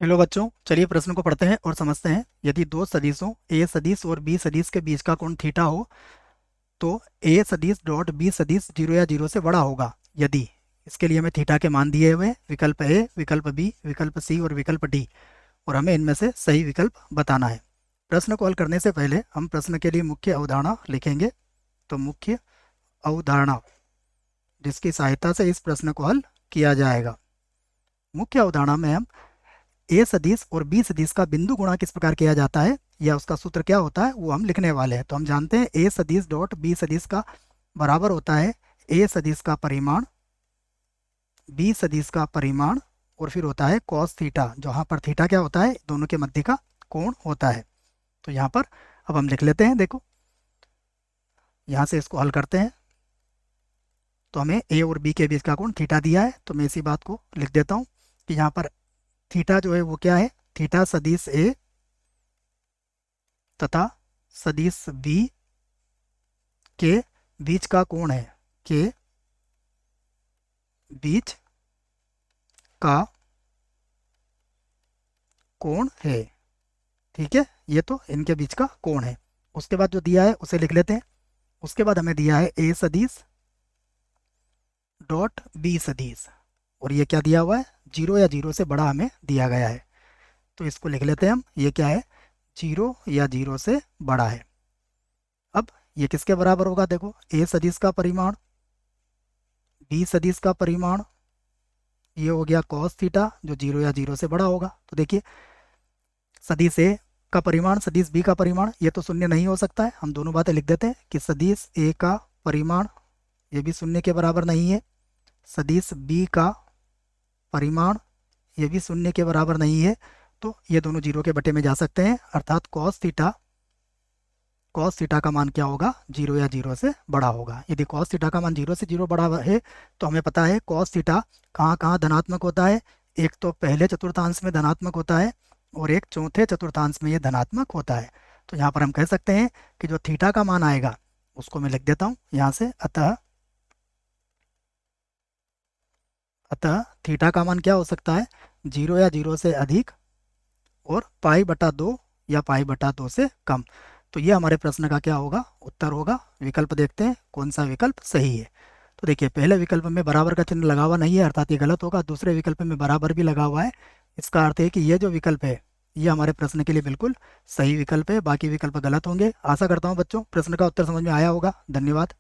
Hello बच्चों, चलिए प्रश्न को पढ़ते हैं और समझते हैं। यदि दो सदिशों ए सदिश और बी सदिश के बीच का कोण थीटा हो तो ए सदिश डॉट बी सदिश जीरो या जीरो से बड़ा होगा यदि। इसके लिए हमें थीटा के मान दिए हुए हैं, विकल्प ए, विकल्प बी, विकल्प सी और विकल्प डी, और हमें इनमें से सही विकल्प बताना है। प्रश्न को हल करने से पहले हम प्रश्न के लिए मुख्य अवधारणा लिखेंगे। तो मुख्य अवधारणा जिसकी सहायता से इस प्रश्न को हल किया जाएगा। मुख्य अवधारणा में हम ए सदिश और बी सदिश का बिंदु गुणा किस प्रकार किया जाता है या उसका सूत्र क्या होता है वो हम लिखने वाले हैं। तो हम जानते हैं ए सदिश डॉट बी सदिश का बराबर होता है ए सदिश का परिमाण, बी सदिश का परिमाण, और फिर होता है कॉस थीटा, जहाँ पर थीटा क्या होता है, दोनों के मध्य का कोण होता है। तो यहाँ पर अब हम लिख लेते हैं। देखो, यहाँ से इसको हल करते हैं तो हमें ए और बी के बीच का कोण थीटा दिया है। तो मैं इसी बात को लिख देता हूँ कि यहाँ पर थीटा जो है वो क्या है, थीटा सदिश ए तथा सदिश बी के बीच का कोण है, के बीच का कोण है। ठीक है, ये तो इनके बीच का कोण है। उसके बाद जो दिया है उसे लिख लेते हैं। उसके बाद हमें दिया है ए सदिश डॉट बी सदिश, और ये क्या दिया हुआ है, जीरो या जीरो से बड़ा हमें दिया गया है। तो इसको लिख लेते हैं हम, ये क्या है, जीरो या जीरो से बड़ा है। अब ये किसके बराबर होगा, देखो ए सदिश का परिमाण, बी सदिश का परिमाण, ये हो गया कॉस थीटा जो जीरो या जीरो से बड़ा होगा। तो देखिए, सदिश ए का परिमाण सदिश बी का परिमाण ये तो शून्य नहीं हो सकता है। हम दोनों बातें लिख देते हैं कि सदिश ए का परिमाण ये भी शून्य के बराबर नहीं है, सदिश बी का परिमाण ये भी शून्य के बराबर नहीं है। तो ये दोनों जीरो के बटे में जा सकते हैं, अर्थात कॉस थीटा का मान क्या होगा, जीरो या जीरो से बड़ा होगा। यदि कॉस थीटा का मान जीरो से जीरो बड़ा है तो हमें पता है कॉस थीटा कहाँ कहाँ धनात्मक होता है। एक तो पहले चतुर्थांश में धनात्मक होता है और एक चौथे चतुर्थांश में ये धनात्मक होता है। तो यहाँ पर हम कह सकते हैं कि जो थीटा का मान आएगा उसको मैं लिख देता हूँ यहाँ से, अतः थीटा का मान क्या हो सकता है, जीरो या जीरो से अधिक और पाई बटा दो या पाई बटा दो से कम। तो ये हमारे प्रश्न का क्या होगा, उत्तर होगा। विकल्प देखते हैं कौन सा विकल्प सही है। तो देखिए, पहले विकल्प में बराबर का चिन्ह लगा हुआ नहीं है, अर्थात ये गलत होगा। दूसरे विकल्प में बराबर भी लगा हुआ है, इसका अर्थ है कि ये जो विकल्प है ये हमारे प्रश्न के लिए बिल्कुल सही विकल्प है, बाकी विकल्प गलत होंगे। आशा करता हूँ बच्चों प्रश्न का उत्तर समझ में आया होगा। धन्यवाद।